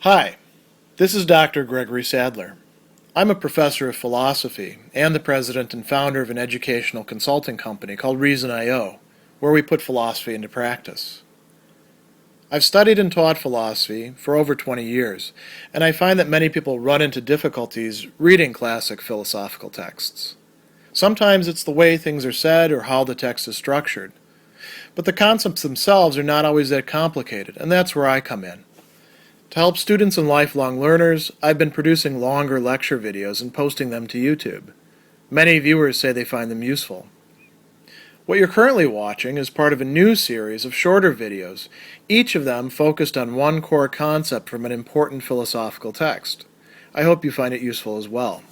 Hi, this is Dr. Gregory Sadler. I'm a professor of philosophy and the president and founder of an educational consulting company called Reason.io, where we put philosophy into practice. I've studied and taught philosophy for over 20 years, and I find that many people run into difficulties reading classic philosophical texts. Sometimes it's the way things are said or how the text is structured. But the concepts themselves are not always that complicated, and that's where I come in. To help students and lifelong learners, I've been producing longer lecture videos and posting them to YouTube. Many viewers say they find them useful. What you're currently watching is part of a new series of shorter videos, each of them focused on one core concept from an important philosophical text. I hope you find it useful as well.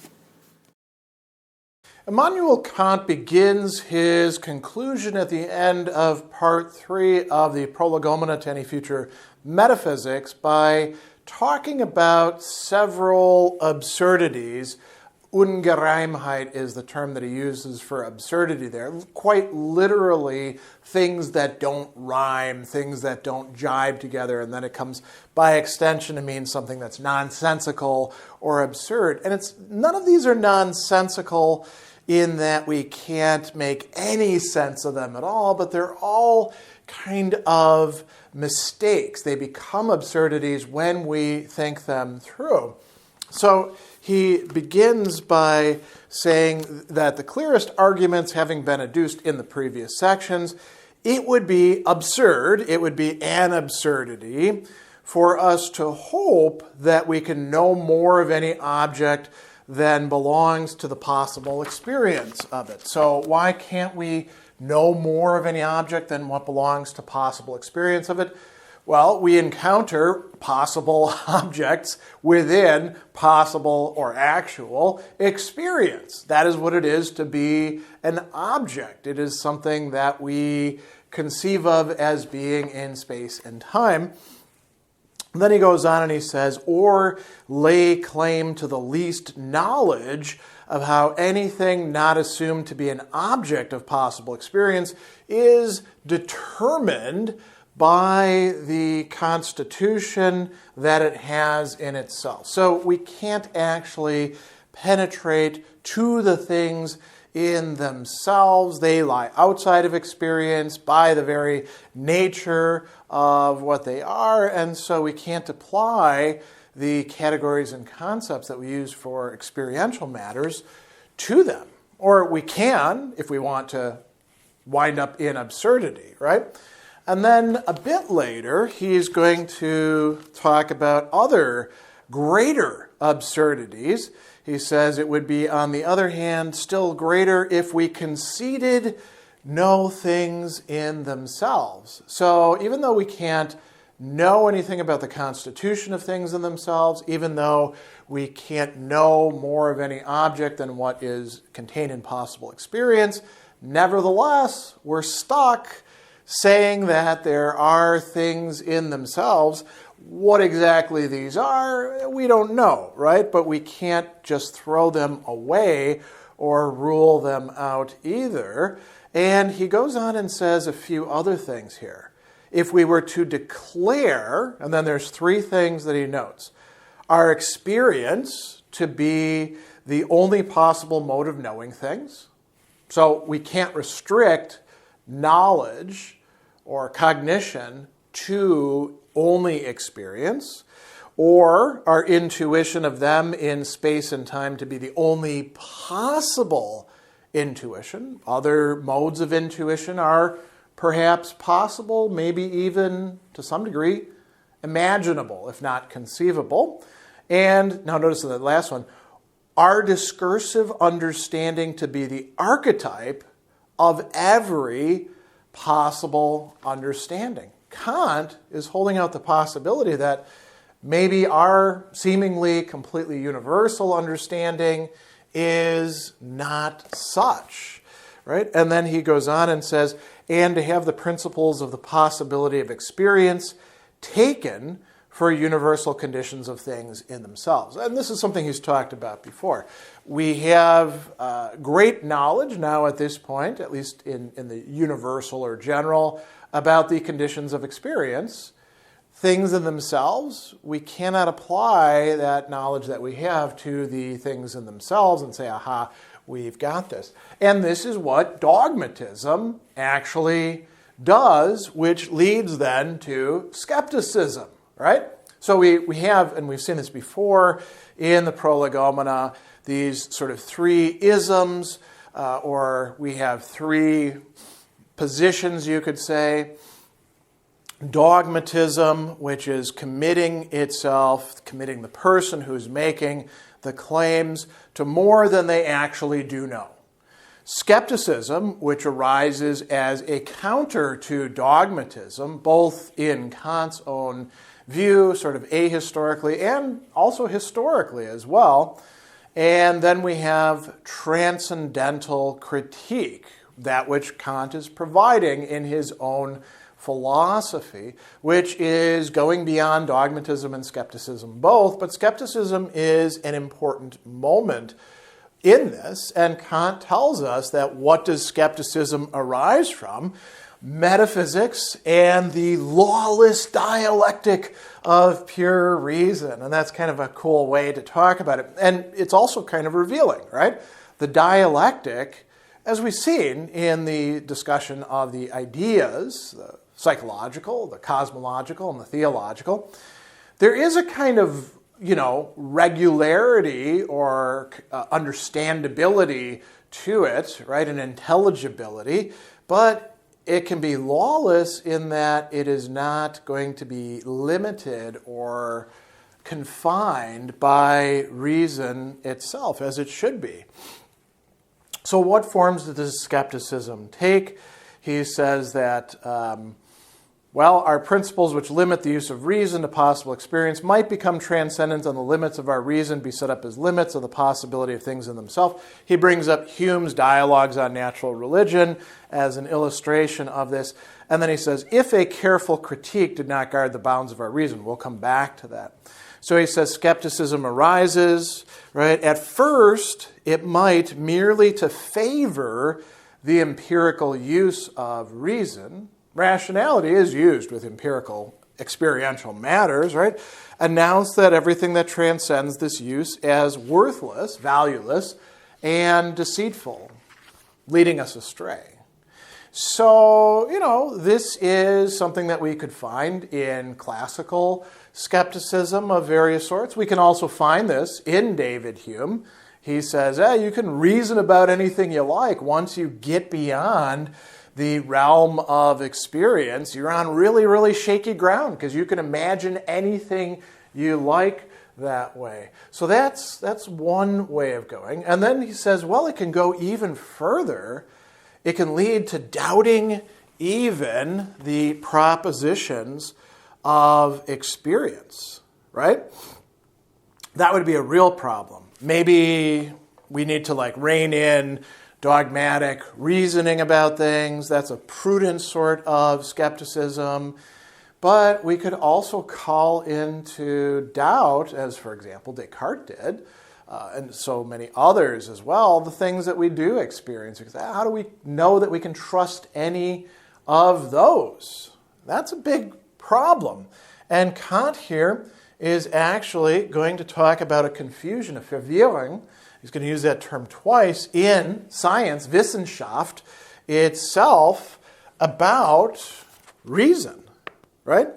Immanuel Kant begins his conclusion at the end of part 3 of the Prolegomena to any future Metaphysics by talking about several absurdities. Ungereimheit is the term that he uses for absurdity there. Quite literally, things that don't rhyme, things that don't jibe together, and then it comes by extension to mean something that's nonsensical or absurd. And none of these are nonsensical in that we can't make any sense of them at all, but they're all kind of mistakes. They become absurdities when we think them through. So he begins by saying that the clearest arguments having been adduced in the previous sections, it would be absurd, it would be an absurdity for us to hope that we can know more of any object than belongs to the possible experience of it. So why can't we know more of any object than what belongs to possible experience of it? Well, we encounter possible objects within possible or actual experience. That is what it is to be an object. It is something that we conceive of as being in space and time. Then he goes on and he says, or lay claim to the least knowledge of how anything not assumed to be an object of possible experience is determined by the constitution that it has in itself. So we can't actually penetrate to the things in themselves. They lie outside of experience by the very nature of what they are, and so we can't apply the categories and concepts that we use for experiential matters to them. Or we can, if we want to wind up in absurdity, right? And then a bit later, he's going to talk about other greater absurdities. He says it would be, on the other hand, still greater if we conceded no things in themselves. So even though we can't know anything about the constitution of things in themselves, even though we can't know more of any object than what is contained in possible experience, nevertheless, we're stuck saying that there are things in themselves. What exactly these are, we don't know, right? But we can't just throw them away or rule them out either. And he goes on and says a few other things here. If we were to declare, and then there's 3 things that he notes, our experience to be the only possible mode of knowing things. So we can't restrict knowledge or cognition to only experience, or our intuition of them in space and time to be the only possible intuition. Other modes of intuition are perhaps possible, maybe even to some degree imaginable, if not conceivable. And now notice that last one, our discursive understanding to be the archetype of every possible understanding. Kant is holding out the possibility that maybe our seemingly completely universal understanding is not such, right? And then he goes on and says, and to have the principles of the possibility of experience taken for universal conditions of things in themselves. And this is something he's talked about before. We have great knowledge now at this point, at least in the universal or general, about the conditions of experience. things in themselves, we cannot apply that knowledge that we have to the things in themselves and say, aha, we've got this. And this is what dogmatism actually does, which leads then to skepticism, right? So we have, and we've seen this before in the Prolegomena, these sort of three isms, or we have three positions, you could say. Dogmatism, which is committing the person who's making the claims to more than they actually do know. Skepticism, which arises as a counter to dogmatism, both in Kant's own view, sort of ahistorically, and also historically as well. And then we have transcendental critique, that which Kant is providing in his own philosophy, which is going beyond dogmatism and skepticism both, but skepticism is an important moment in this, and Kant tells us that what does skepticism arise from? Metaphysics and the lawless dialectic of pure reason. And that's kind of a cool way to talk about it. And it's also kind of revealing, right? The dialectic, as we've seen in the discussion of the ideas, the psychological, the cosmological, and the theological, there is a kind of, regularity or understandability to it, right? An intelligibility, but it can be lawless in that it is not going to be limited or confined by reason itself, as it should be. So what forms does skepticism take? He says that, our principles which limit the use of reason to possible experience might become transcendent on the limits of our reason, be set up as limits of the possibility of things in themselves. He brings up Hume's dialogues on natural religion as an illustration of this. And then he says, if a careful critique did not guard the bounds of our reason, we'll come back to that. So he says skepticism arises, right? At first, it might merely to favor the empirical use of reason. Rationality is used with empirical experiential matters, right? Announce that everything that transcends this use as worthless, valueless, and deceitful, leading us astray. So, this is something that we could find in classical skepticism of various sorts. We can also find this in David Hume. He says, you can reason about anything you like once you get beyond the realm of experience. You're on really, really shaky ground because you can imagine anything you like that way. So that's one way of going. And then he says, it can go even further. It can lead to doubting even the propositions of experience, right? That would be a real problem. Maybe we need to rein in dogmatic reasoning about things. That's a prudent sort of skepticism. But we could also call into doubt, as for example Descartes did, and so many others as well, the things that we do experience. Because how do we know that we can trust any of those? That's a big problem. And Kant here is actually going to talk about a confusion, a Verwirrung. He's going to use that term twice in science, Wissenschaft itself, about reason, right?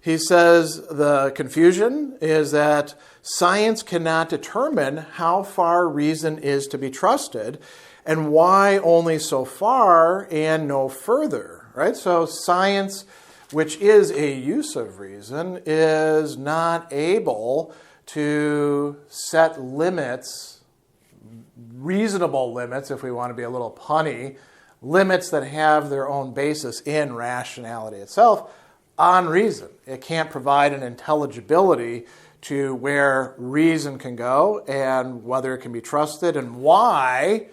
He says the confusion is that science cannot determine how far reason is to be trusted and why only so far and no further, right? So science, which is a use of reason, is not able to set limits, reasonable limits, if we want to be a little punny, limits that have their own basis in rationality itself on reason. It can't provide an intelligibility to where reason can go and whether it can be trusted and why,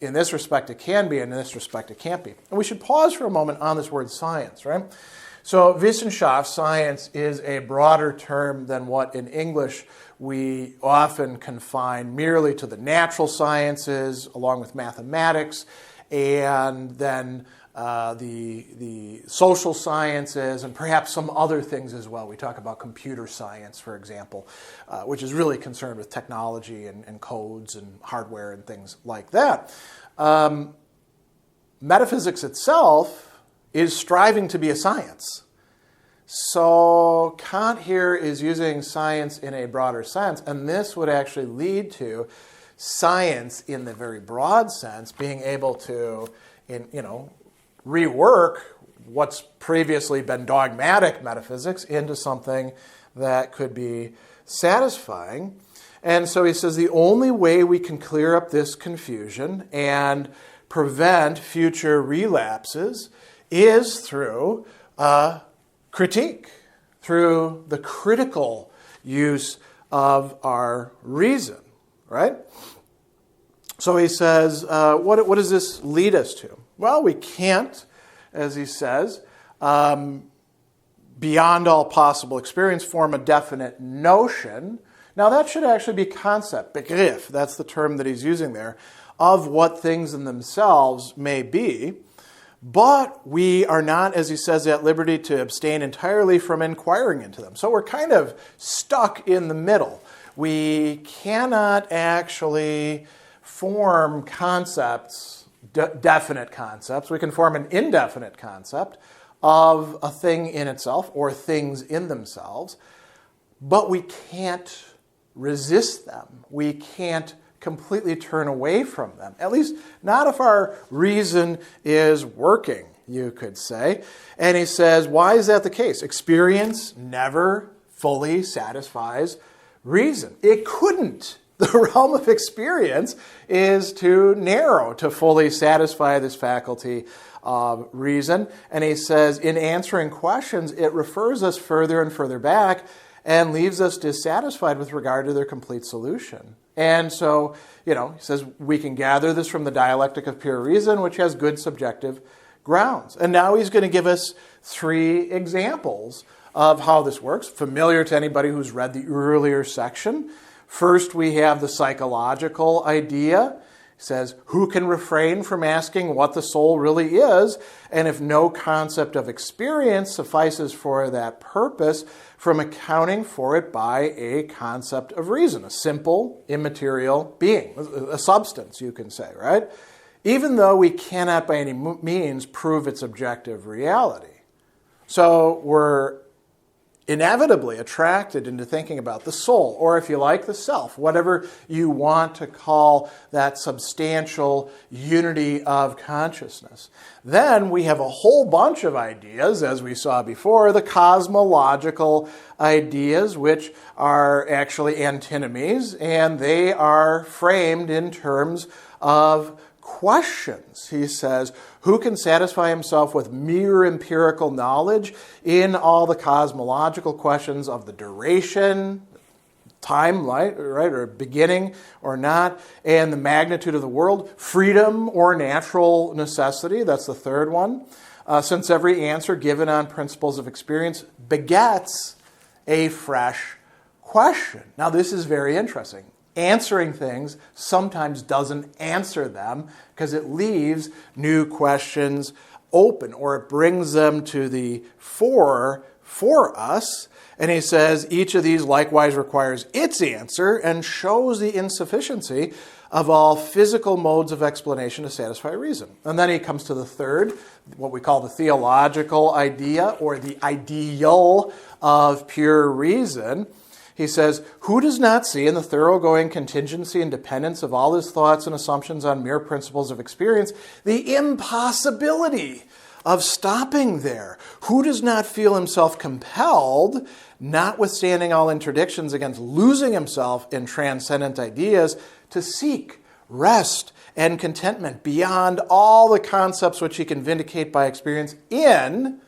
in this respect, it can be and in this respect, it can't be. And we should pause for a moment on this word science, right? So Wissenschaft, science, is a broader term than what in English we often confine merely to the natural sciences, along with mathematics, and then the social sciences, and perhaps some other things as well. We talk about computer science, for example, which is really concerned with technology and codes and hardware and things like that. Metaphysics itself is striving to be a science. So Kant here is using science in a broader sense, and this would actually lead to science in the very broad sense being able to, rework what's previously been dogmatic metaphysics into something that could be satisfying. And so he says the only way we can clear up this confusion and prevent future relapses is through critique, through the critical use of our reason, right? So he says, what does this lead us to? Well, we can't, as he says, beyond all possible experience, form a definite notion. Now, that should actually be concept, Begriff, that's the term that he's using there, of what things in themselves may be. But we are not, as he says, at liberty to abstain entirely from inquiring into them. So we're kind of stuck in the middle. We cannot actually form concepts, definite concepts. We can form an indefinite concept of a thing in itself or things in themselves, but we can't resist them. We can't completely turn away from them, at least not if our reason is working, you could say. And he says, why is that the case? Experience never fully satisfies reason. It couldn't. The realm of experience is too narrow to fully satisfy this faculty of reason. And he says, in answering questions, it refers us further and further back and leaves us dissatisfied with regard to their complete solution. And so, he says we can gather this from the dialectic of pure reason, which has good subjective grounds. And now he's going to give us 3 examples of how this works, familiar to anybody who's read the earlier section. First, we have the psychological idea. He says, who can refrain from asking what the soul really is? And if no concept of experience suffices for that purpose, from accounting for it by a concept of reason, a simple, immaterial being, a substance, you can say, right? Even though we cannot by any means prove its objective reality. So we're inevitably attracted into thinking about the soul, or if you like, the self, whatever you want to call that substantial unity of consciousness. Then we have a whole bunch of ideas, as we saw before, the cosmological ideas, which are actually antinomies, and they are framed in terms of questions. He says, who can satisfy himself with mere empirical knowledge in all the cosmological questions of the duration, time, right, or beginning or not, and the magnitude of the world, freedom or natural necessity, that's the third one, since every answer given on principles of experience begets a fresh question. Now, this is very interesting. Answering things sometimes doesn't answer them because it leaves new questions open, or it brings them to the fore for us. And he says each of these likewise requires its answer and shows the insufficiency of all physical modes of explanation to satisfy reason. And then he comes to the third, what we call the theological idea, or the ideal of pure reason. He says, who does not see in the thoroughgoing contingency and dependence of all his thoughts and assumptions on mere principles of experience the impossibility of stopping there? Who does not feel himself compelled, notwithstanding all interdictions against losing himself in transcendent ideas, to seek rest and contentment beyond all the concepts which he can vindicate by experience in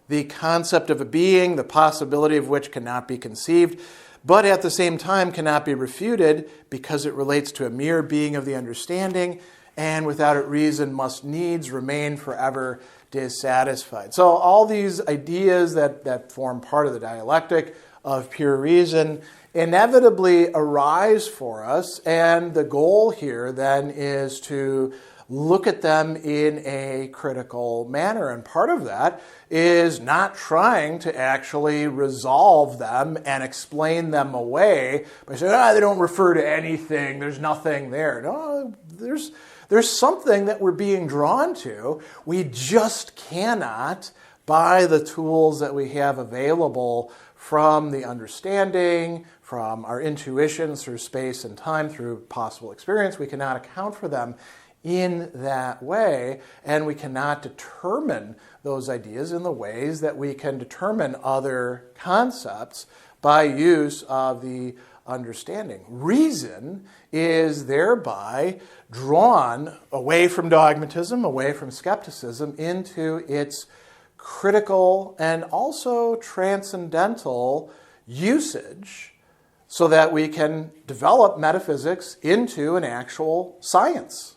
the concept of a being, the possibility of which cannot be conceived, but at the same time cannot be refuted because it relates to a mere being of the understanding, and without it reason must needs remain forever dissatisfied. So all these ideas that form part of the dialectic of pure reason inevitably arise for us, and the goal here then is to look at them in a critical manner. And part of that is not trying to actually resolve them and explain them away by saying, they don't refer to anything, there's nothing there. No, there's something that we're being drawn to. We just cannot, by the tools that we have available from the understanding, from our intuitions through space and time, through possible experience, we cannot account for them in that way, and we cannot determine those ideas in the ways that we can determine other concepts by use of the understanding. Reason is thereby drawn away from dogmatism, away from skepticism, into its critical and also transcendental usage so that we can develop metaphysics into an actual science.